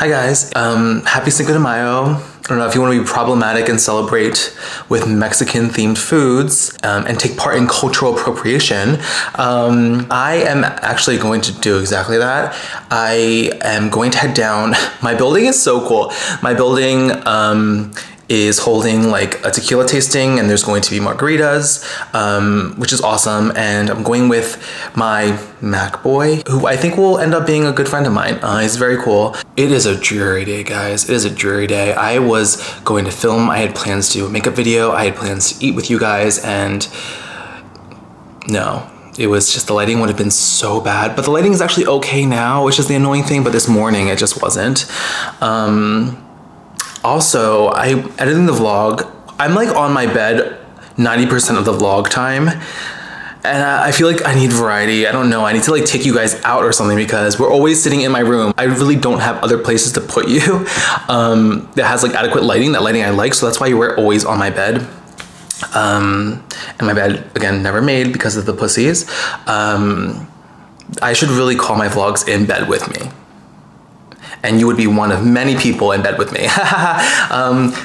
Hi guys, happy Cinco de Mayo. I don't know if you want to be problematic and celebrate with Mexican themed foods and take part in cultural appropriation. I am actually going to do exactly that. I am going to head down. My building is so cool. My building is holding like a tequila tasting, and there's going to be margaritas, which is awesome. And I'm going with my Mac boy, who I think will end up being a good friend of mine. He's very cool. It is a dreary day, guys. It is a dreary day. I was going to film. I had plans to do a makeup video. I had plans to eat with you guys, and no. It was just the lighting would have been so bad, but the lighting is actually okay now, which is the annoying thing, but this morning it just wasn't. Also, I'm editing the vlog. I'm like on my bed 90% of the vlog time, and I feel like I need variety. I don't know, I need to like take you guys out or something because we're always sitting in my room. I really don't have other places to put you that has like adequate lighting, that lighting I like, so that's why you were always on my bed. And my bed, again, never made because of the pussies. I should really call my vlogs in bed with me. And you would be one of many people in bed with me.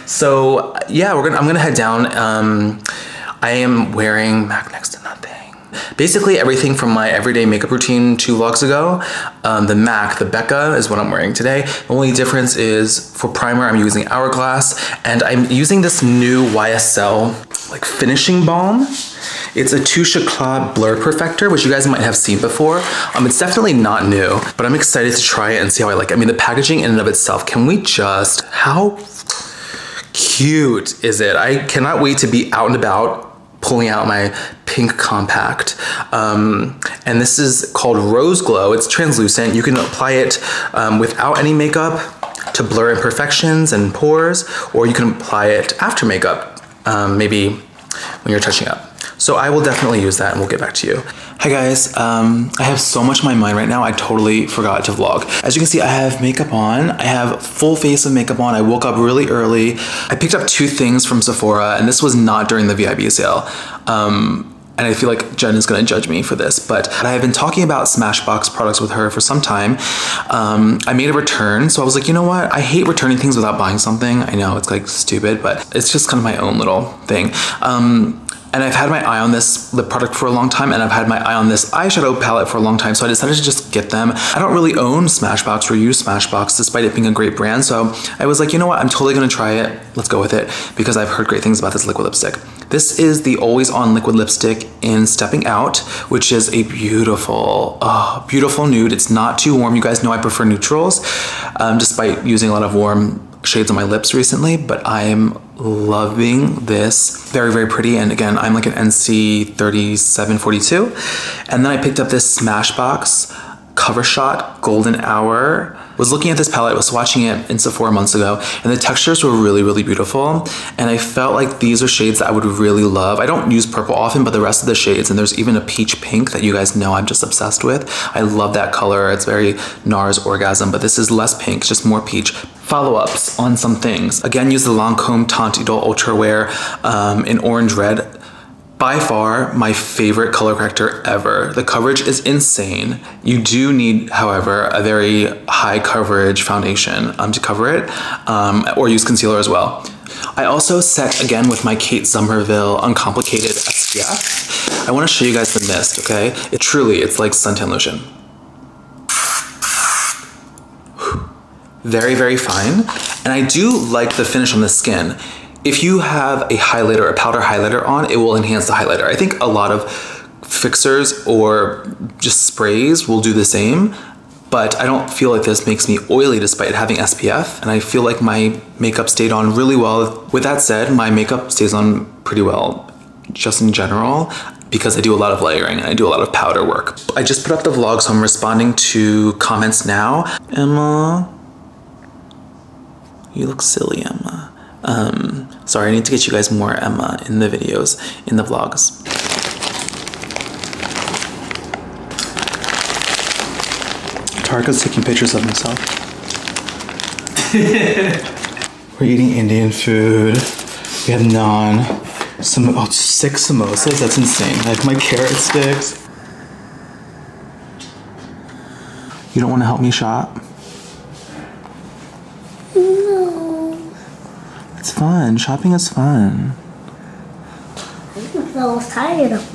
So yeah, I'm gonna head down. I am wearing MAC next to nothing. Basically everything from my everyday makeup routine 2 vlogs ago. The MAC, the Becca, is what I'm wearing today. The only difference is for primer, I'm using Hourglass, and I'm using this new YSL like finishing balm. It's a Touche Éclat Blur Perfector, which you guys might have seen before. It's definitely not new, but I'm excited to try it and see how I like it. I mean, the packaging in and of itself, can we just, how cute is it? I cannot wait to be out and about pulling out my pink compact. And this is called Rose Glow. It's translucent. You can apply it without any makeup to blur imperfections and pores, or you can apply it after makeup, maybe when you're touching up. So I will definitely use that and we'll get back to you. Hi guys, I have so much on my mind right now, I totally forgot to vlog. As you can see, I have makeup on. I have full face of makeup on. I woke up really early. I picked up 2 things from Sephora, and this was not during the VIB sale. And I feel like Jen is gonna judge me for this, but I have been talking about Smashbox products with her for some time. I made a return, so I was like, you know what? I hate returning things without buying something. I know it's like stupid, but it's just kind of my own little thing. And I've had my eye on the product for a long time, and I've had my eye on this eyeshadow palette for a long time, so I decided to just get them. I don't really own Smashbox or use Smashbox, despite it being a great brand, so I was like, you know what, I'm totally gonna try it. Let's go with it, because I've heard great things about this liquid lipstick. This is the Always On liquid lipstick in Stepping Out, which is a beautiful, beautiful nude. It's not too warm. You guys know I prefer neutrals, despite using a lot of warm shades on my lips recently, but I am loving this. Very, very pretty. And again, I'm like an NC 3742. And then I picked up this Smashbox Cover Shot Golden Hour. Was looking at this palette, was swatching it in Sephora months ago, and the textures were really, really beautiful. And I felt like these are shades that I would really love. I don't use purple often, but the rest of the shades, and there's even a peach pink that you guys know I'm just obsessed with. I love that color. It's very NARS Orgasm, but this is less pink, just more peach. Follow-ups on some things. Again, use the Lancome Teint Idole Ultra Wear in orange red. By far, my favorite color corrector ever. The coverage is insane. You do need, however, a very high coverage foundation to cover it, or use concealer as well. I also set, again, with my Kate Somerville Uncomplicated SPF. I wanna show you guys the mist, okay? It's like suntan lotion. Very, very fine. And I do like the finish on the skin. If you have a highlighter, a powder highlighter on, it will enhance the highlighter. I think a lot of fixers or just sprays will do the same, but I don't feel like this makes me oily despite having SPF, and I feel like my makeup stayed on really well. With that said, my makeup stays on pretty well just in general, because I do a lot of layering and I do a lot of powder work. I just put up the vlog, so I'm responding to comments now. Emma, you look silly, Emma. Sorry, I need to get you guys more Emma in the videos, in the vlogs. Tarka's taking pictures of himself. We're eating Indian food. We have naan. 6 samosas, that's insane. I have my carrot sticks. You don't want to help me shop? fun. Shopping is fun. I was tired of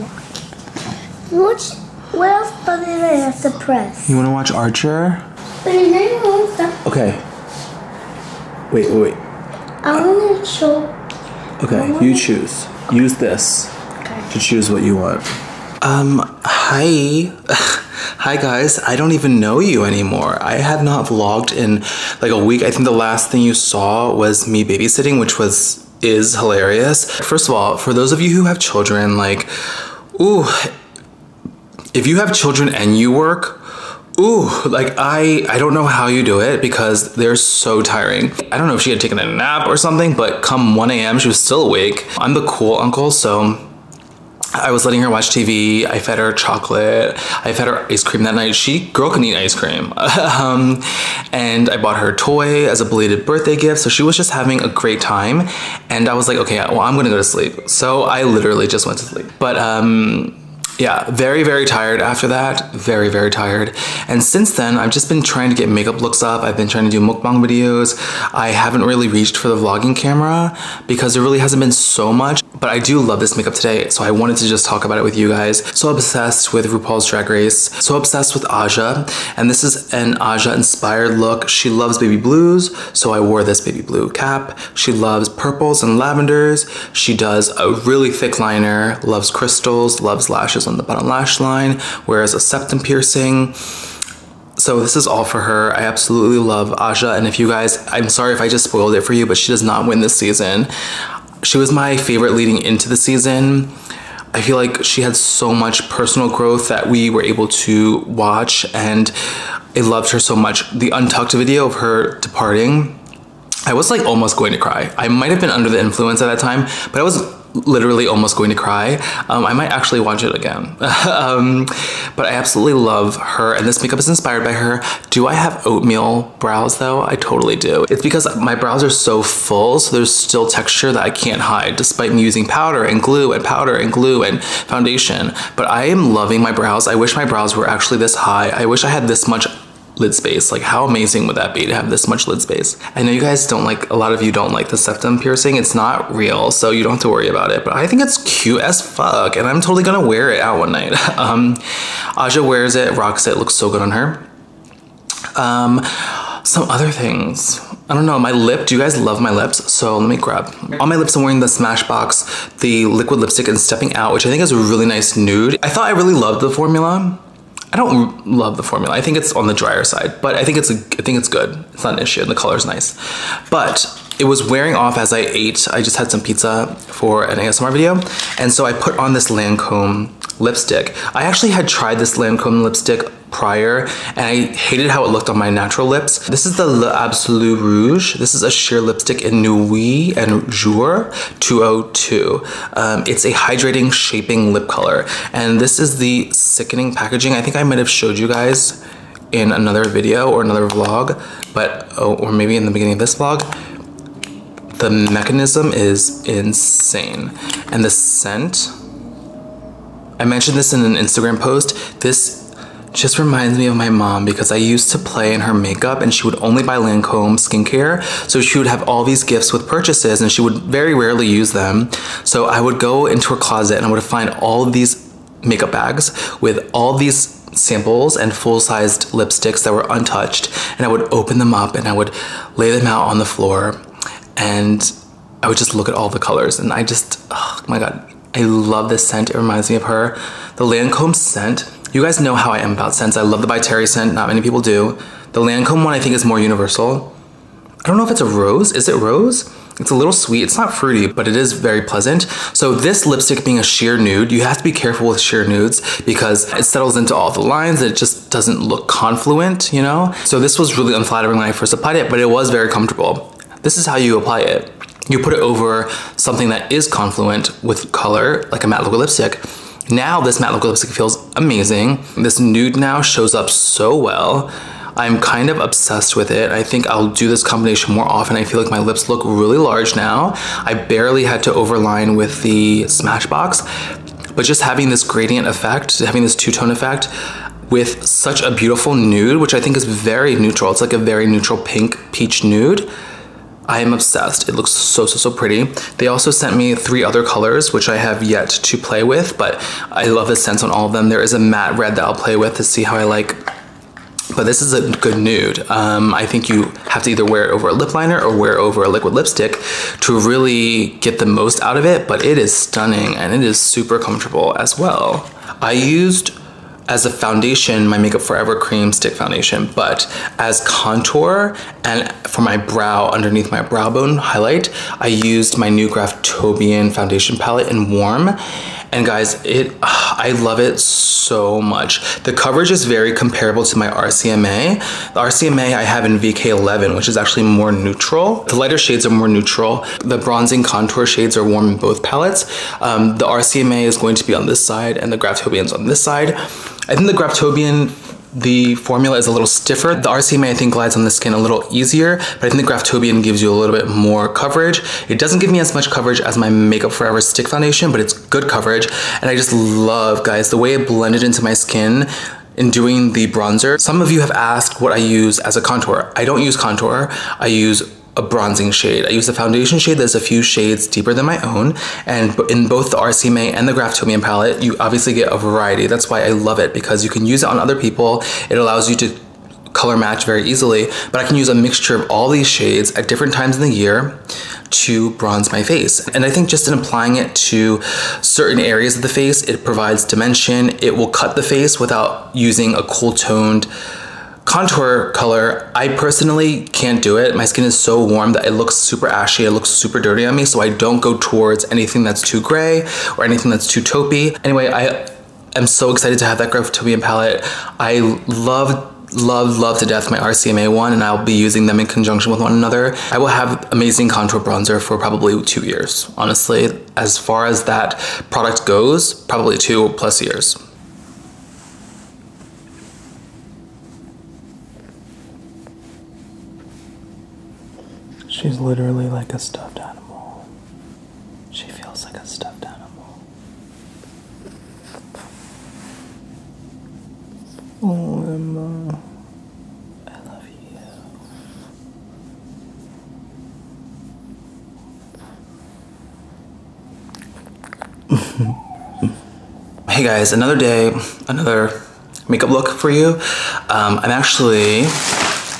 watching. What else does it have to press? You want to watch Archer? But it didn't stop. Okay. Wait. I want to show. Okay, you choose. Use this to choose what you want. Hi. Hi guys, I don't even know you anymore. I have not vlogged in like a week. I think the last thing you saw was me babysitting, which is hilarious. First of all, for those of you who have children, like, ooh, if you have children and you work, ooh, like I don't know how you do it because they're so tiring. I don't know if she had taken a nap or something, but come 1 a.m. she was still awake. I'm the cool uncle, so I was letting her watch TV. I fed her chocolate. I fed her ice cream that night. Girl can eat ice cream. And I bought her a toy as a belated birthday gift. So she was just having a great time. And I was like, okay, well, I'm gonna go to sleep. So I literally just went to sleep. But yeah, very, very tired after that. Very, very tired. And since then, I've just been trying to get makeup looks up. I've been trying to do mukbang videos. I haven't really reached for the vlogging camera because there really hasn't been so much. But I do love this makeup today, so I wanted to just talk about it with you guys. So obsessed with RuPaul's Drag Race. So obsessed with Aja. And this is an Aja inspired look. She loves baby blues, so I wore this baby blue cap. She loves purples and lavenders. She does a really thick liner, loves crystals, loves lashes on the bottom lash line, wears a septum piercing. So this is all for her. I absolutely love Aja, and if you guys, I'm sorry if I just spoiled it for you, but she does not win this season. She was my favorite leading into the season. I feel like she had so much personal growth that we were able to watch, and I loved her so much. The Untucked video of her departing, I was like almost going to cry. I might have been under the influence at that time, but I was literally almost going to cry. I might actually watch it again. But I absolutely love her, and this makeup is inspired by her. Do I have oatmeal brows though? I totally do. It's because my brows are so full, so there's still texture that I can't hide despite me using powder and glue and powder and glue and foundation. But I am loving my brows. I wish my brows were actually this high. I wish I had this much lid space. Like, how amazing would that be to have this much lid space? I know you guys don't like, a lot of you don't like the septum piercing. It's not real, so you don't have to worry about it, but I think it's cute as fuck, and I'm totally gonna wear it out one night. Aja wears it, rocks it, looks so good on her. Some other things. I don't know, my lip, do you guys love my lips? So let me grab. On my lips I'm wearing the Smashbox, the liquid lipstick in Stepping Out, which I think is a really nice nude. I thought I really loved the formula. I don't love the formula. I think it's on the drier side, but I think it's good. It's not an issue, and the color's nice. But it was wearing off as I ate. I just had some pizza for an ASMR video, and so I put on this Lancome lipstick. I actually had tried this Lancome lipstick prior, and I hated how it looked on my natural lips. This is the Le Absolu Rouge. This is a sheer lipstick in Nuit and Jour 202. It's a hydrating, shaping lip color, and this is the sickening packaging. I think I might have showed you guys in another video or another vlog, but or maybe in the beginning of this vlog. The mechanism is insane, and the scent, I mentioned this in an Instagram post. This just reminds me of my mom because I used to play in her makeup and she would only buy Lancome skincare. So she would have all these gifts with purchases and she would very rarely use them. So I would go into her closet and I would find all of these makeup bags with all these samples and full-sized lipsticks that were untouched. And I would open them up and I would lay them out on the floor and I would just look at all the colors, and I just, oh my God, I love this scent. It reminds me of her. The Lancome scent, you guys know how I am about scents. I love the By Terry scent, not many people do. The Lancome one I think is more universal. I don't know if it's a rose. Is it rose? It's a little sweet. It's not fruity, but it is very pleasant. So this lipstick being a sheer nude, you have to be careful with sheer nudes because it settles into all the lines. It just doesn't look confluent, you know? So this was really unflattering when I first applied it, but it was very comfortable. This is how you apply it. You put it over something that is confluent with color, like a matte liquid lipstick. Now this matte liquid lipstick feels amazing. This nude now shows up so well. I'm kind of obsessed with it. I think I'll do this combination more often. I feel like my lips look really large now. I barely had to overline with the Smashbox, but just having this gradient effect, having this two-tone effect with such a beautiful nude, which I think is very neutral. It's like a very neutral pink peach nude. I am obsessed. It looks so pretty. They also sent me 3 other colors, which I have yet to play with, but I love the scents on all of them. There is a matte red that I'll play with to see how I like. But this is a good nude. I think you have to either wear it over a lip liner or wear it over a liquid lipstick to really get the most out of it, but it is stunning and it is super comfortable as well. I used as a foundation my Makeup Forever Cream Stick Foundation, but as contour and for my brow, underneath my brow bone highlight, I used my new Graftobian foundation palette in Warm. And guys, I love it so much. The coverage is very comparable to my RCMA. The RCMA I have in VK11, which is actually more neutral. The lighter shades are more neutral. The bronzing contour shades are warm in both palettes. The RCMA is going to be on this side and the Graftobian's on this side. I think the Graftobian, the formula is a little stiffer. The RCMA I think glides on the skin a little easier, but I think the Graftobian gives you a little bit more coverage. It doesn't give me as much coverage as my Makeup Forever stick foundation, but it's good coverage. And I just love, guys, the way it blended into my skin in doing the bronzer. Some of you have asked what I use as a contour. I don't use contour, I use a bronzing shade. I use a foundation shade that's a few shades deeper than my own, and in both the RCMA and the Graftobian palette, you obviously get a variety. That's why I love it, because you can use it on other people. It allows you to color match very easily, but I can use a mixture of all these shades at different times in the year to bronze my face. And I think just in applying it to certain areas of the face, it provides dimension. It will cut the face without using a cool toned contour color. I personally can't do it. My skin is so warm that it looks super ashy, it looks super dirty on me, so I don't go towards anything that's too gray or anything that's too taupey. Anyway, I am so excited to have that Graftobian palette. I love to death my RCMA one, and I'll be using them in conjunction with one another. I will have amazing contour bronzer for probably 2 years. Honestly, as far as that product goes, probably 2+ years. She's literally like a stuffed animal. She feels like a stuffed animal. Oh, Emma. I love you. Hey guys, another day, another makeup look for you. I'm actually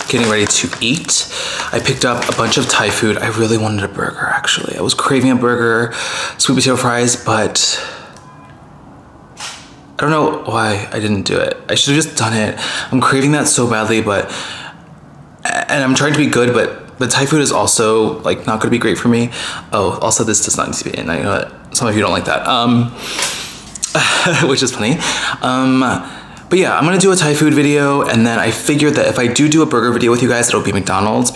getting ready to eat. I picked up a bunch of Thai food. I really wanted a burger, actually. I was craving a burger, sweet potato fries, but I don't know why I didn't do it. I should have just done it. I'm craving that so badly, and I'm trying to be good, but the Thai food is also like not gonna be great for me. Oh, also this does not need to be in. I know that some of you don't like that, which is funny. But yeah, I'm gonna do a Thai food video, and then I figured that if I do a burger video with you guys, it'll be McDonald's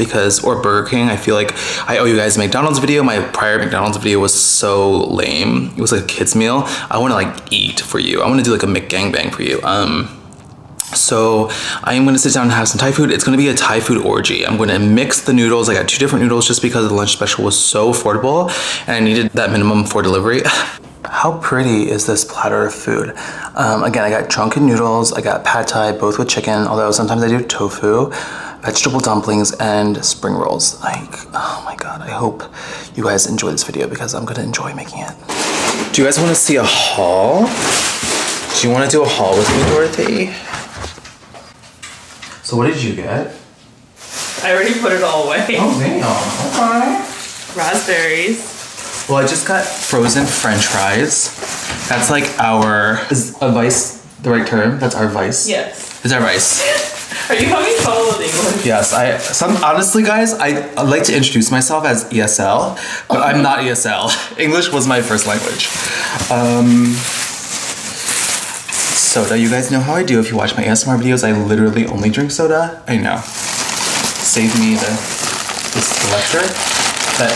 or Burger King. I feel like I owe you guys a McDonald's video. My prior McDonald's video was so lame. It was like a kid's meal. I wanna like eat for you. I wanna do like a McGangbang for you. So I am gonna sit down and have some Thai food. It's gonna be a Thai food orgy. I'm gonna mix the noodles. I got 2 different noodles just because the lunch special was so affordable and I needed that minimum for delivery. How pretty is this platter of food? Again, I got drunken noodles, I got pad thai, both with chicken, although sometimes I do tofu, vegetable dumplings, and spring rolls. Like, oh my God, I hope you guys enjoy this video because I'm gonna enjoy making it. Do you guys wanna see a haul? Do you wanna do a haul with me, Dorothy? So what did you get? I already put it all away. Oh, damn, okay. Raspberries. Well, I just got frozen French fries. That's like is a vice the right term? That's our vice? Yes. It's our vice. Are you having trouble with English? Yes, honestly guys, I like to introduce myself as ESL, but I'm not ESL. English was my first language. Soda, you guys know how I do. If you watch my ASMR videos, I literally only drink soda. I know. Save me this lecture. But,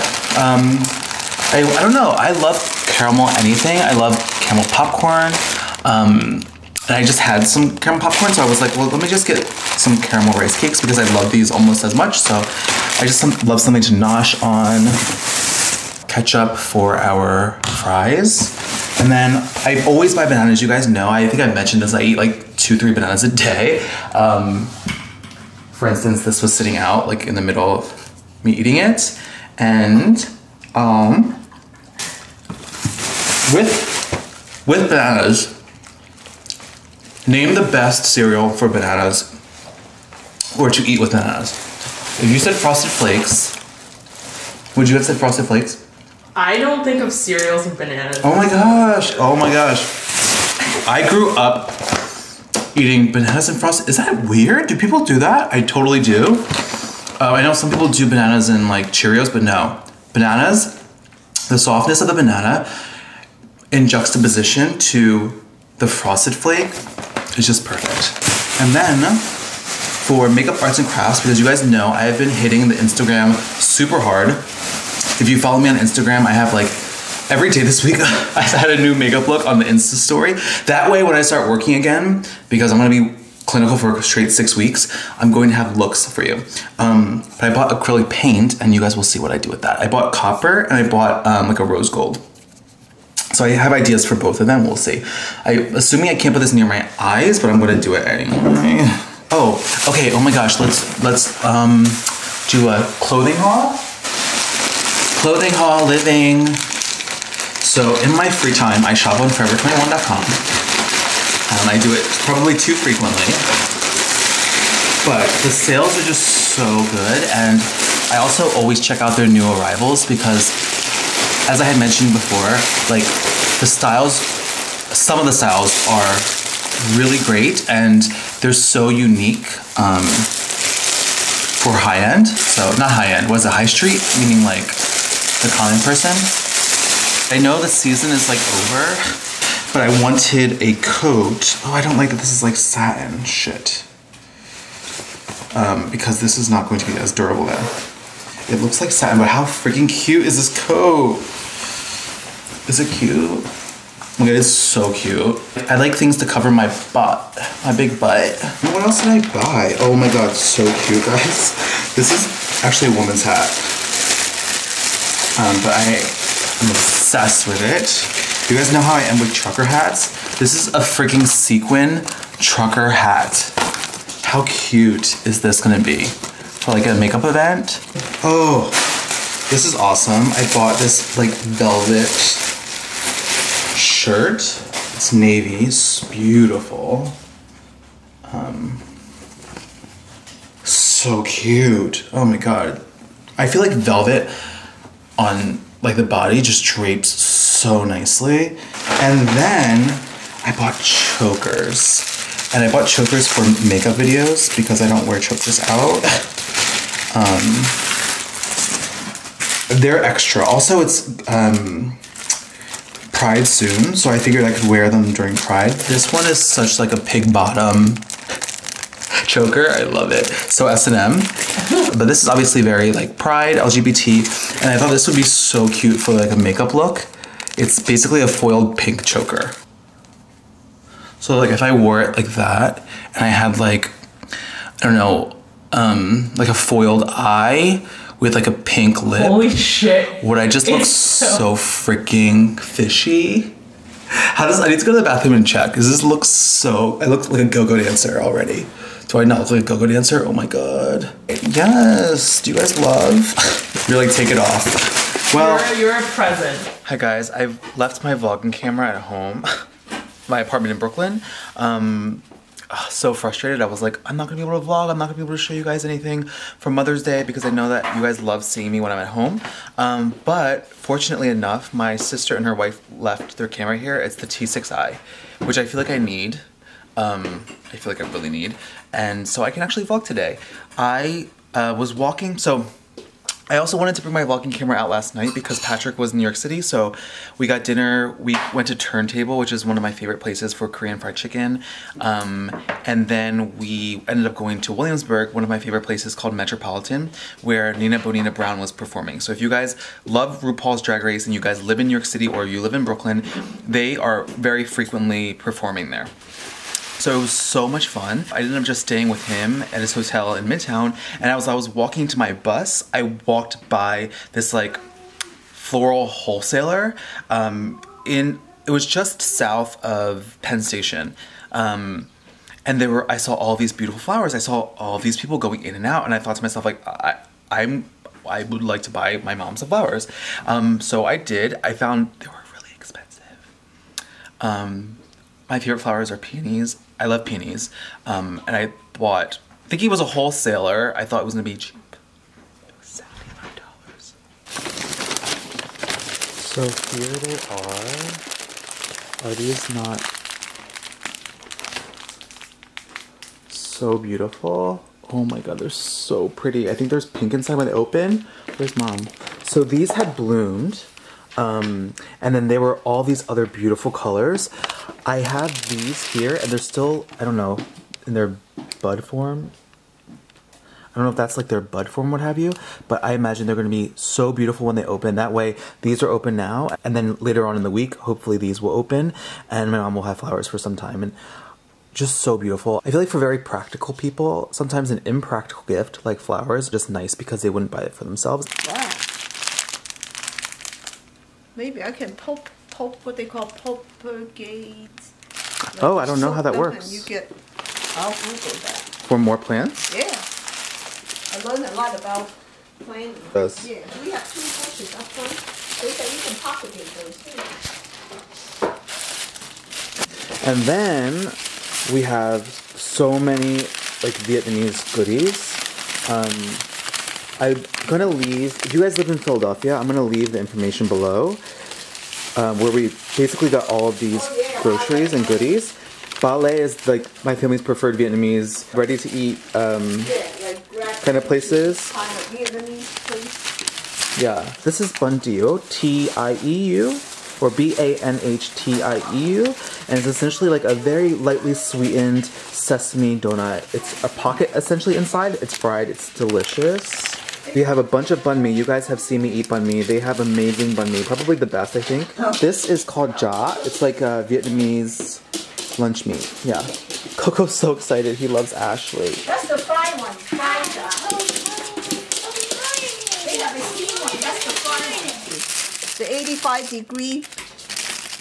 I don't know, I love caramel anything. I love caramel popcorn. And I just had some caramel popcorn, so I was like, well, let me just get some caramel rice cakes because I love these almost as much. So I just love something to nosh on. Ketchup for our fries. And then I always buy bananas, you guys know. I think I mentioned this, I eat like 2-3 bananas a day. For instance, this was sitting out like in the middle of me eating it. And with bananas, name the best cereal for bananas or to eat with bananas. If you said Frosted Flakes, would you have said Frosted Flakes? I don't think of cereals with bananas. Oh my gosh, oh my gosh. I grew up eating bananas and Frosted. Is that weird? Do people do that? I totally do. I know some people do bananas and like Cheerios, but no. Bananas, the softness of the banana in juxtaposition to the Frosted Flake is just perfect. And then for makeup arts and crafts, because you guys know I have been hitting the Instagram super hard. If you follow me on Instagram, I have like every day this week, I've had a new makeup look on the Insta story. That way when I start working again, because I'm gonna be clinical for a straight 6 weeks, I'm going to have looks for you. But I bought acrylic paint and you guys will see what I do with that. I bought copper and I bought like a rose gold. So I have ideas for both of them, we'll see. Assuming I can't put this near my eyes, but I'm gonna do it anyway. Oh, okay, oh my gosh, let's do a clothing haul. Clothing haul, living. So in my free time, I shop on forever21.com. I do it probably too frequently, but the sales are just so good. And I also always check out their new arrivals because, as I had mentioned before, like the styles, some of the styles are really great and they're so unique for high end. So not high end, was it high street? Meaning like the common person. I know the season is like over, but I wanted a coat. Oh, I don't like that this is like satin shit. Because this is not going to be as durable then. It looks like satin, but how freaking cute is this coat? Is it cute? Oh my god, it's so cute. I like things to cover my butt, my big butt. What else did I buy? Oh my god, so cute, guys. This is actually a woman's hat. But I'm obsessed with it. You guys know how I am with trucker hats? This is a freaking sequin trucker hat. How cute is this gonna be? For like a makeup event? Oh, this is awesome. I bought this like velvet shirt. It's navy, it's beautiful. So cute. Oh my god. I feel like velvet on like the body just drapes so nicely. And then I bought chokers. And I bought chokers for makeup videos because I don't wear chokers out. They're extra. Also, it's Pride soon, so I figured I could wear them during Pride. This one is such like a pig bottom choker. I love it. So S&M. But this is obviously very like Pride, LGBT, and I thought this would be so cute for like a makeup look. It's basically a foiled pink choker. So like if I wore it like that and I had like, I don't know, like a foiled eye with like a pink lip. Holy shit. Would I just look so freaking fishy? I need to go to the bathroom and check. Does this look so, I look like a go-go dancer already. Do I not look like a go-go dancer? Oh my god. Yes, do you guys love? You're like, take it off. Well, you're a present. Hi guys, I've left my vlogging camera at home. My apartment in Brooklyn. So frustrated. I was like, I'm not gonna be able to vlog. I'm not gonna be able to show you guys anything for Mother's Day because I know that you guys love seeing me when I'm at home. But fortunately enough, my sister and her wife left their camera here. It's the T6i, which I feel like I need. I feel like I really need. And so I can actually vlog today. I was walking, so I also wanted to bring my vlogging camera out last night because Patrick was in New York City, so we got dinner. We went to Turntable, which is one of my favorite places for Korean fried chicken. And then we ended up going to Williamsburg, one of my favorite places called Metropolitan, where Nina Bonina Brown was performing. So if you guys love RuPaul's Drag Race and you guys live in New York City or you live in Brooklyn, they are very frequently performing there. So it was so much fun. I ended up just staying with him at his hotel in Midtown, and as I was walking to my bus, I walked by this like floral wholesaler. It was just south of Penn Station. And I saw all these beautiful flowers. I saw all these people going in and out, and I thought to myself like, I I would like to buy my mom some flowers. So I did. I found they were really expensive. My favorite flowers are peonies. I love peonies. And I bought, thinking it was a wholesaler, I thought it was gonna be cheap. It was $75. So here they are. Are these not so beautiful? Oh my god, they're so pretty. I think there's pink inside when they open. Where's mom? So these had bloomed. And then there were all these other beautiful colors. I have these here and they're still, I don't know, in their bud form. I don't know if that's like their bud form, what have you, but I imagine they're going to be so beautiful when they open. That way, these are open now, and then later on in the week, hopefully these will open, and my mom will have flowers for some time. And just so beautiful. I feel like for very practical people, sometimes an impractical gift like flowers is just nice because they wouldn't buy it for themselves. Wow. Maybe I can pulp what they call propagate. Like Oh, I don't know how that soak them works. and you get, I'll Google that. For more plants? Yeah. I learned a lot about planting. Yes. Yeah, we have 2 bushes up front. They say you can propagate those too. And then we have so many like Vietnamese goodies. I'm gonna leave, if you guys live in Philadelphia, I'm gonna leave the information below where we basically got all of these groceries and goodies. Ballet is like my family's preferred Vietnamese ready to eat kind of places. Kind of Vietnamese place. Yeah, this is Bun Dio, T-I-E-U, or B-A-N-H-T-I-E-U, and it's essentially like a very lightly sweetened sesame donut. It's a pocket essentially inside. It's fried. It's delicious. We have a bunch of banh mi. You guys have seen me eat banh mi. They have amazing banh mi, probably the best, I think. This is called Ja. It's like a Vietnamese lunch meat. Yeah. Coco's so excited. He loves Ashley. That's the fried one. Fried They have a steamed one. That's the fried one. The 85-degree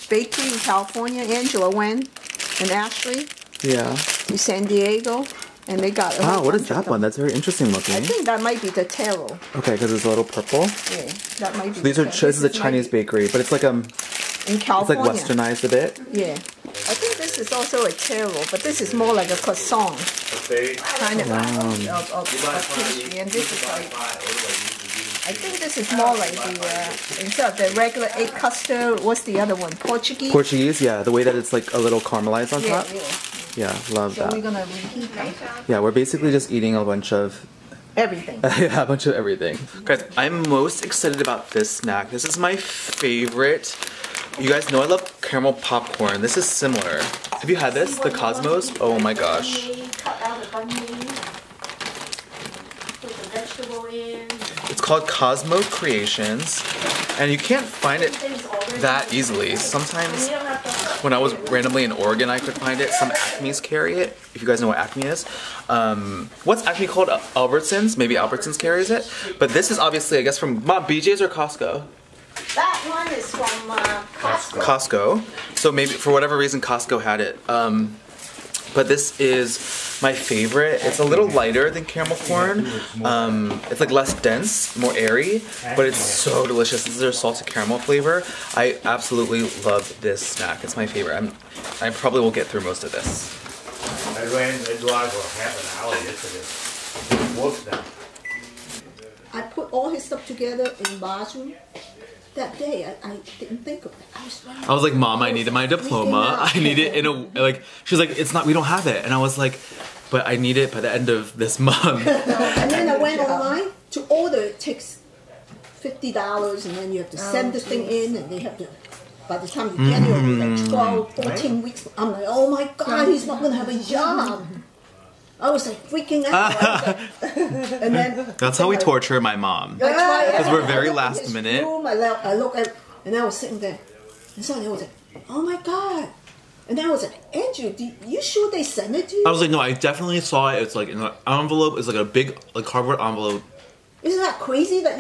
bakery in California. Angela went and Ashley Yeah. to San Diego. And they got a Wow, whole what is bunch of that them. one? That's very interesting looking. I think that might be the taro. Okay, because it's a little purple. Yeah, that might be. These are this is a Chinese bakery, but it's like in it's like California. westernized a bit. Yeah, I think this is also a taro, but this is more like a croissant kind of pastry, and this is like. I think this is more like the instead of the regular egg custard. What's the other one? Portuguese. Portuguese, yeah, the way that it's like a little caramelized on top. Yeah. Yeah, love So we're that. gonna reheat them. Yeah, we're basically just eating a bunch of Everything. yeah, a bunch of everything. Guys, I'm most excited about this snack. This is my favorite. You guys know I love caramel popcorn. This is similar. Have you had this? The Cosmos? Oh my gosh. Cut out the banh mi. Put the vegetable in. It's called Cosmo Creations, and you can't find it that easily. Sometimes when I was randomly in Oregon, I could find it. Some Acme's carry it, if you guys know what Acme is. What's Acme called? Albertsons? Maybe Albertsons carries it. But this is obviously, I guess, from BJ's or Costco? That one is from Costco. Costco. So maybe, for whatever reason, Costco had it. But this is my favorite. It's a little lighter than caramel corn. It's like less dense, more airy, but it's so delicious. This is their salted caramel flavor. I absolutely love this snack. It's my favorite. I probably will get through most of this. I ran the dog for half an hour yesterday. Works now. I put all his stuff together in bathroom. That day, I didn't think of it. I was like, Mom, I needed my diploma. I need it in a, like, she was like, it's not, we don't have it. And I was like, but I need it by the end of this month. And then I went online to order. It takes $50, and then you have to send the thing in, and they have to, by the time you get it, it'll be like 12, 14 weeks. I'm like, oh my God, he's not going to have a job. I was like freaking out. And then That's how we torture my mom. Because we're very last minute. I look at, and I was sitting there, and suddenly I was like, oh my God. And then I was like, Andrew, you sure they sent it to you? I was like, no, I definitely saw it. It's like in an envelope. It's like a big, like cardboard envelope. Isn't that crazy that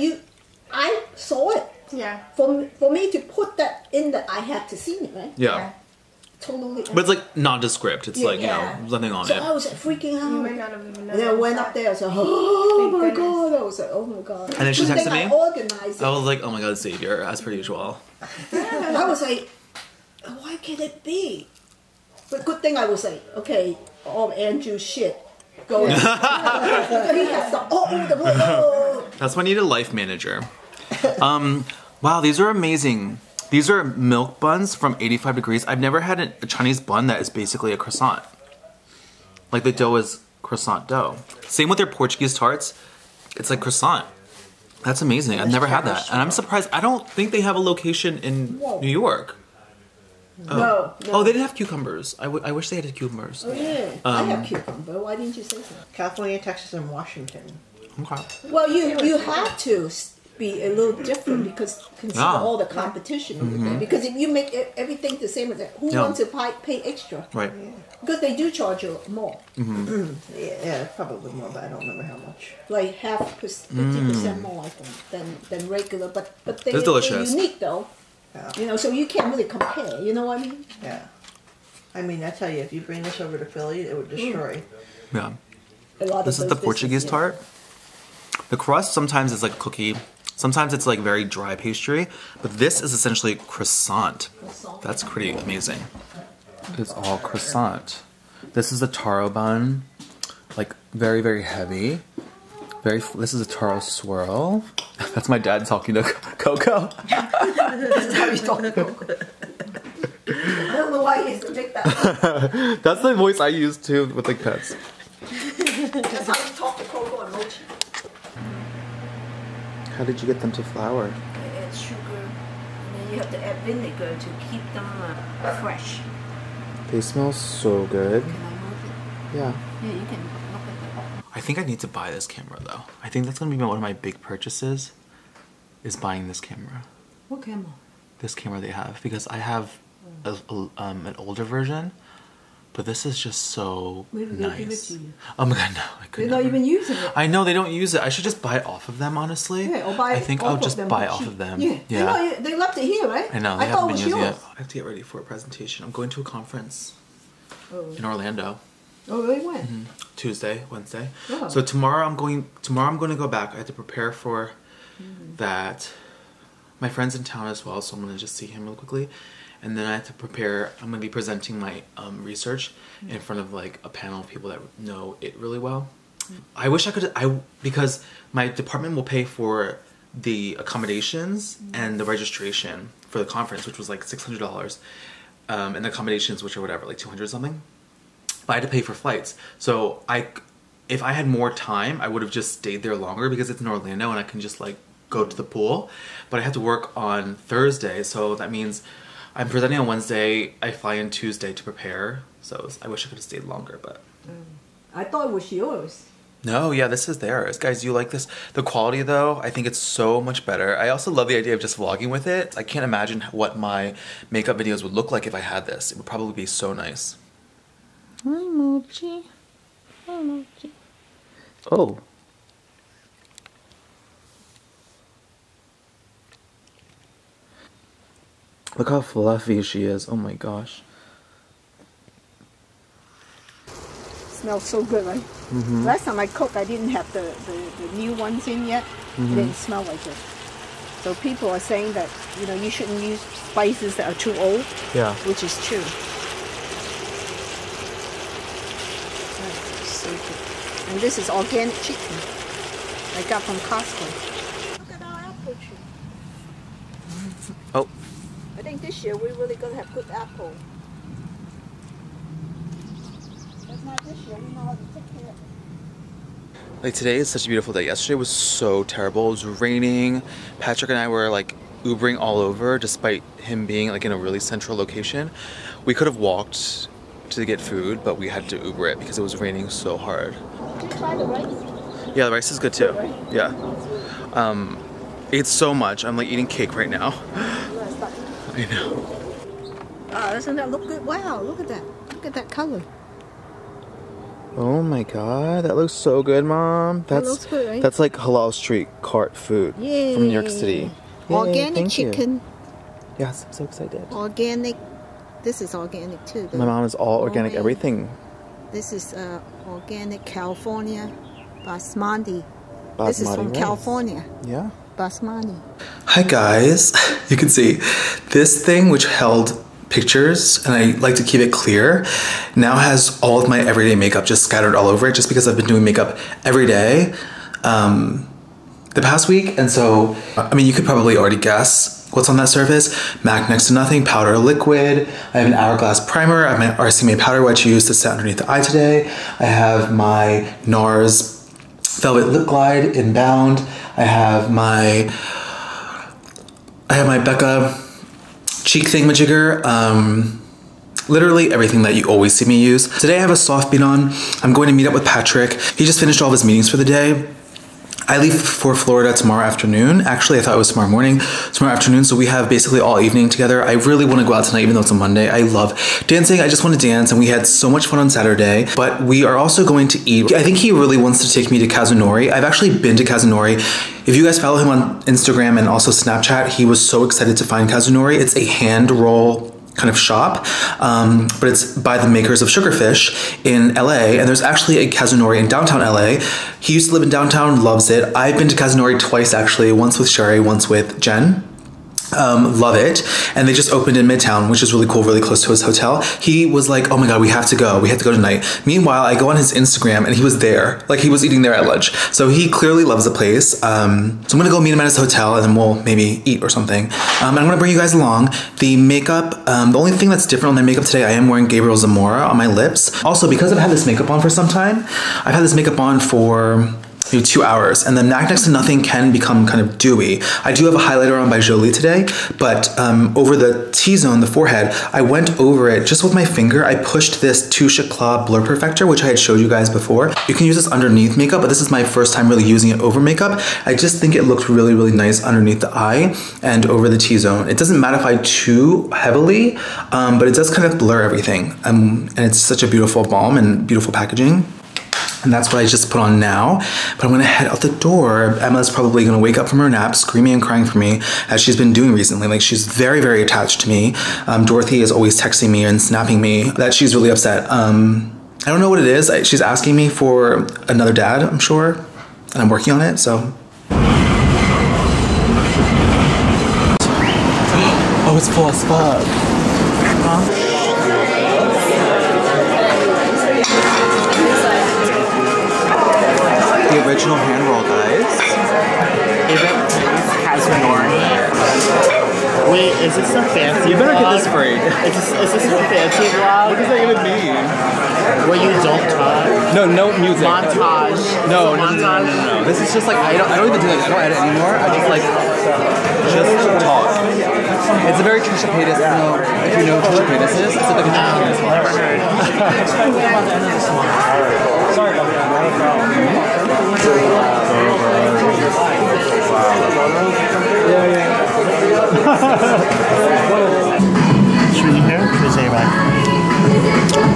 I saw it? Yeah. For me to put that in, that I had to see it, right? Yeah. totally. But it's like nondescript. It's like, you know, nothing on So it. I was like, freaking out. You might not have even known. And then I went up there. I was like, oh my Thank god! I was like, oh my god. And then she Good texted thing me. I organized it. I was like, oh my god, Savior, as per usual. I was like, why can't it be? But good thing I was like, okay, all Andrew's shit going. He has to, That's why I need a life manager. Wow, these are amazing. These are milk buns from 85 degrees. I've never had a Chinese bun that is basically a croissant. Like the dough is croissant dough. Same with their Portuguese tarts. It's like croissant. That's amazing. I've never had that. And I'm surprised. I don't think they have a location in New York. No. Oh, they didn't have cucumbers. I wish they had cucumbers. Oh yeah, I have cucumber. Why didn't you say so? California, Texas, and Washington. Okay. Well, you have to be a little different because consider all the competition over there. Because if you make everything the same as that, who wants to pay extra? Right. Because they do charge you more, Yeah, probably more, but I don't remember how much. like 50% more, I think, than regular. But they're It's delicious. unique though. Yeah. You know, so you can't really compare. You know what I mean? Yeah. I mean, I tell you, if you bring this over to Philly, it would destroy. Yeah. A lot This of is the those Portuguese businesses, tart. The crust sometimes is like cookie. Sometimes it's like very dry pastry. But this is essentially croissant. That's pretty amazing. It's all croissant. This is a taro bun. Like very, very heavy. This is a taro swirl. That's my dad talking to Coco. This is how you talk to Coco. I don't know why he has to make that. That's the voice I use too with like pets. That's how you talk to Coco and Mochi. How did you get them to flour? I add sugar, and then you have to add vinegar to keep them fresh. They smell so good. Can I move it? Yeah. Yeah, you can look at that. I think I need to buy this camera though. I think that's gonna be one of my big purchases. Is buying this camera. What camera? This camera they have because I have an older version, but this is just so Maybe they'll nice. give it to you. Oh my god, no! I could They're not never. even using it. I know they don't use it. I should just buy it off of them, honestly. Yeah, or buy I think off I'll of just them buy for off cheap. of them. Yeah. They left it here, right? I know. They I thought haven't it was been using yours. it. I have to get ready for a presentation. I'm going to a conference Oh. in Orlando. Oh, really? When? Tuesday, Wednesday. Oh. So tomorrow I'm going to go back. I have to prepare for that. My friend's in town as well, so I'm going to just see him real quickly. And then I have to prepare. I'm going to be presenting my research in front of like a panel of people that know it really well. I wish I could, because my department will pay for the accommodations and the registration for the conference, which was like $600, and the accommodations, which are whatever, like 200 something. But I had to pay for flights. So if I had more time, I would have just stayed there longer because it's in Orlando and I can just like go to the pool. But I have to work on Thursday, so that means I'm presenting on Wednesday. I fly in Tuesday to prepare. So I wish I could have stayed longer, but I thought it was yours. no, yeah, this is theirs. Guys, you like this? The quality though, I think it's so much better. I also love the idea of just vlogging with it. I can't imagine what my makeup videos would look like if I had this. It would probably be so nice. Hi, Mochi. Hi, Mochi. Oh. Look how fluffy she is. Oh my gosh. Smells so good, right? Last time I cooked, I didn't have the new ones in yet. It didn't smell like this. So people are saying that, you know, you shouldn't use spices that are too old, Yeah. which is true. So good. And this is organic chicken I got from Costco. Look at our apple tree. Oh. I think this year we're really going to have good apple. But not this year. We know how to take care of it. Like today is such a beautiful day. Yesterday was so terrible. It was raining. Patrick and I were like Ubering all over despite him being like in a really central location. We could have walked to get food, but we had to Uber it because it was raining so hard. Did you try the rice? Yeah, the rice is good too. Right? Yeah. Ate so much. I'm like eating cake right now. I know. Doesn't that look good? Wow, look at that. Look at that color. Oh my god, that looks so good, Mom. That looks good, right? That's like halal street cart food from New York City. Yay, Organic thank you. chicken, Yes, I'm so excited. organic This is organic too. My mom is all organic everything. This is organic California basmati. Basmati This is from rice. California. Yeah. Basmati. Hi guys. You can see this thing which held pictures, and I like to keep it clear, now has all of my everyday makeup just scattered all over it, just because I've been doing makeup every day the past week. And so, I mean, you could probably already guess what's on that surface. MAC Next to Nothing powder liquid. I have an Hourglass primer. I have my RCMA powder which I used to set underneath the eye today. I have my NARS Velvet Lip Glide in Bound. I have my Becca cheek thingamajigger. Literally everything that you always see me use. Today I have a soft beat on. I'm going to meet up with Patrick. He just finished all of his meetings for the day. I leave for Florida tomorrow afternoon. Actually, I thought it was tomorrow morning, tomorrow afternoon. So we have basically all evening together. I really want to go out tonight, even though it's a Monday. I love dancing. I just want to dance, and we had so much fun on Saturday. But we are also going to eat. I think he really wants to take me to Kazunori. I've actually been to Kazunori. If you guys follow him on Instagram and also Snapchat, he was so excited to find Kazunori. It's a hand roll kind of shop, but it's by the makers of Sugarfish in LA, and there's actually a Kazunori in downtown LA. He used to live in downtown, loves it. I've been to Kazunori twice actually, once with Sherry, once with Jen. Love it. And they just opened in Midtown, which is really cool, really close to his hotel. He was like, oh my God, we have to go tonight. Meanwhile, I go on his Instagram and he was there, like he was eating there at lunch. So he clearly loves the place. So I'm gonna go meet him at his hotel, and then we'll maybe eat or something. And I'm gonna bring you guys along. The makeup, the only thing that's different on my makeup today, I am wearing Gabriel Zamora on my lips. Also, because I've had this makeup on for some time, I've had this makeup on for maybe 2 hours, and the MAC Next to Nothing can become kind of dewy. I do have a highlighter on by Jolie today, but over the T-zone, the forehead, I went over it just with my finger. I pushed this Touche Eclat Blur Perfector, which I had showed you guys before. You can use this underneath makeup, but this is my first time really using it over makeup. I just think it looked really, really nice underneath the eye and over the T-zone. It doesn't mattify too heavily, but it does kind of blur everything. And it's such a beautiful balm and beautiful packaging. And that's what I just put on now. But I'm gonna head out the door. Emma's probably gonna wake up from her nap, screaming and crying for me, as she's been doing recently. Like, she's very, very attached to me. Dorothy is always texting me and snapping me that she's really upset. I don't know what it is. She's asking me for another dad, I'm sure. And I'm working on it, so. Oh, it's full as fuck. Huh? The original hand roll, guys. Is it Kazunori? Wait, is this a fancy You better vlog? get this break. Is this a fancy vlog? What does that even mean? Where you don't talk? No music. Montage. No. Montage? This is just like, I don't even do that. I don't edit anymore. I just like, talk. It's a very Trisha Paytas, if you know who Trisha Paytas is, it's like a Trisha Paytas vlog. Never heard. Sorry about that. Should we eat here? Should we say back?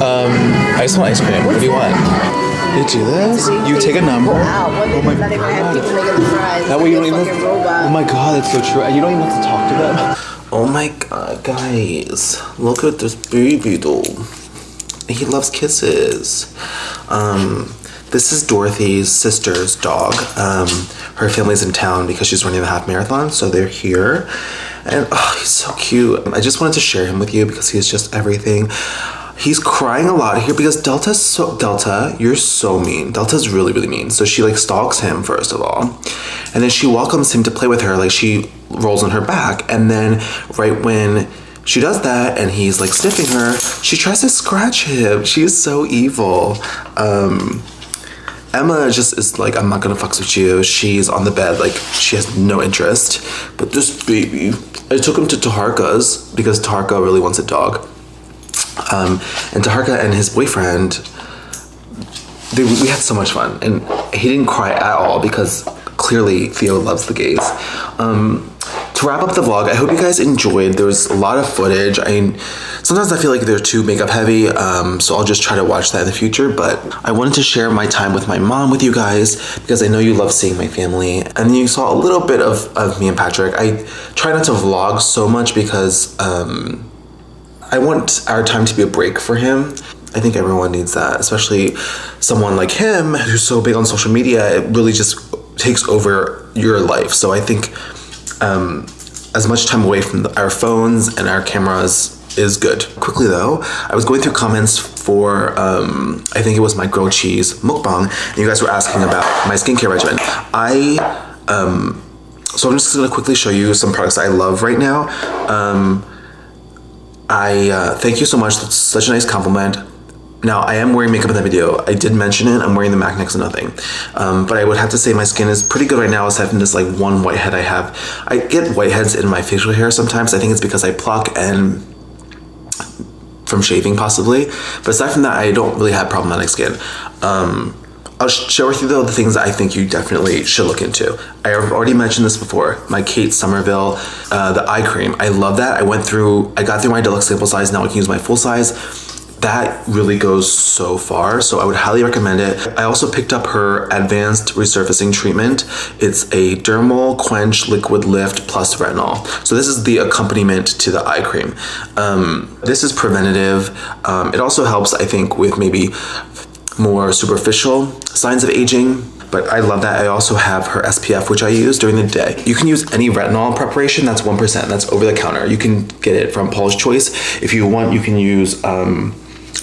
I just want ice cream. What do you want? They do this? You take a number. Wow, Oh my not even have people making the fries. That way you don't even. Fucking robot. Oh my God, that's so true. You don't even have to talk to them. Oh my God, guys, look at this baby doll. He loves kisses. This is Dorothy's sister's dog. Her family's in town because she's running the half marathon, so they're here. And oh, he's so cute. I just wanted to share him with you because he's just everything. He's crying a lot here because Delta, you're so mean. Delta's really, really mean. So she like stalks him first of all. And then she welcomes him to play with her. Like she rolls on her back. And then right when she does that and he's like sniffing her, she tries to scratch him. She's so evil. Emma just is like, I'm not gonna fucks with you. She's on the bed, like she has no interest. But this baby, I took him to Taharka's because Taharka really wants a dog. And Taharka and his boyfriend, we had so much fun, and he didn't cry at all because clearly Theo loves the gays. To wrap up the vlog, I hope you guys enjoyed. There was a lot of footage. Sometimes I feel like they're too makeup heavy, so I'll just try to watch that in the future, but I wanted to share my time with my mom with you guys because I know you love seeing my family, and you saw a little bit of me and Patrick. I try not to vlog so much because I want our time to be a break for him. I think everyone needs that, especially someone like him who's so big on social media. It really just takes over your life. So I think as much time away from our phones and our cameras is good. Quickly though, I was going through comments for, I think it was my grilled cheese mukbang, and you guys were asking about my skincare regimen. So I'm just gonna quickly show you some products I love right now. Thank you so much, that's such a nice compliment. Now, I am wearing makeup in that video. I did mention it, I'm wearing the MAC next to nothing. But I would have to say my skin is pretty good right now, aside from this like one whitehead I have. I get whiteheads in my facial hair sometimes. I think it's because I pluck and from shaving possibly. But aside from that, I don't really have problematic skin. I'll share with you though the things that I think you definitely should look into. I have already mentioned this before, my Kate Somerville, the eye cream. I love that. I got through my deluxe sample size, now I can use my full size. That really goes so far, so I would highly recommend it. I also picked up her advanced resurfacing treatment. It's a dermal quench liquid lift plus retinol. So this is the accompaniment to the eye cream. This is preventative. It also helps, I think, with maybe more superficial signs of aging, but I love that. I also have her SPF, which I use during the day. You can use any retinol preparation that's 1%, that's over the counter. You can get it from Paul's Choice. If you want, you can use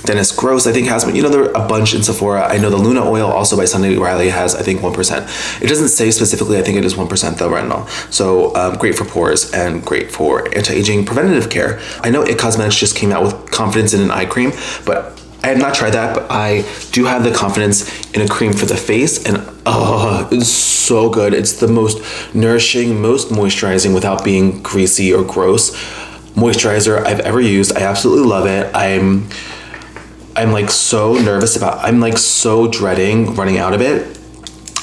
Dennis Gross, I think has one. You know, there are a bunch in Sephora. I know the Luna oil also by Sunday Riley has, I think, 1%. It doesn't say specifically, I think it is 1% though, retinol. So great for pores and great for anti-aging preventative care. I know It Cosmetics just came out with Confidence in an eye cream, but I have not tried that, but I do have the confidence in a cream for the face, and it's so good. It's the most nourishing, most moisturizing without being greasy or gross moisturizer I've ever used. I absolutely love it. I'm like so nervous I'm like so dreading running out of it,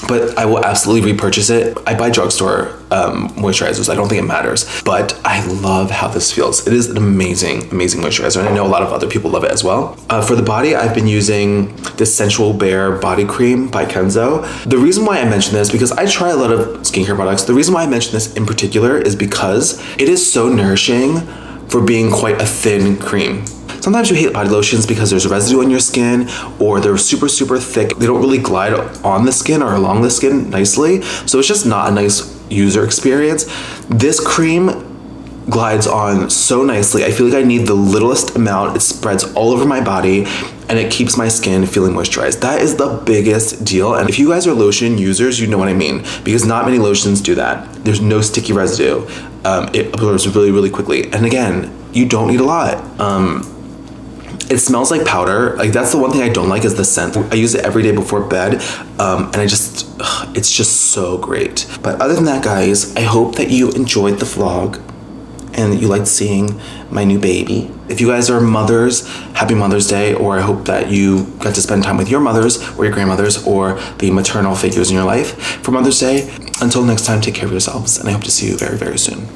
but I will absolutely repurchase it. I buy drugstore moisturizers. I don't think it matters, but I love how this feels. It is an amazing, amazing moisturizer, and I know a lot of other people love it as well. For the body, I've been using this Sensual Bare Body Cream by Kenzo. The reason why I mention this, because I try a lot of skincare products, the reason why I mention this in particular is because it is so nourishing for being quite a thin cream. Sometimes you hate body lotions because there's residue on your skin, or they're super, super thick. They don't really glide on the skin or along the skin nicely. So it's just not a nice user experience. This cream glides on so nicely. I feel like I need the littlest amount. It spreads all over my body and it keeps my skin feeling moisturized. That is the biggest deal. And if you guys are lotion users, you know what I mean, because not many lotions do that. There's no sticky residue. It absorbs really, really quickly. And again, you don't need a lot. It smells like powder. Like, that's the one thing I don't like is the scent. I use it every day before bed, and it's just so great. But other than that, guys, I hope that you enjoyed the vlog and that you liked seeing my new baby. If you guys are mothers, happy Mother's Day, or I hope that you got to spend time with your mothers or your grandmothers or the maternal figures in your life for Mother's Day. Until next time, take care of yourselves, and I hope to see you very, very soon.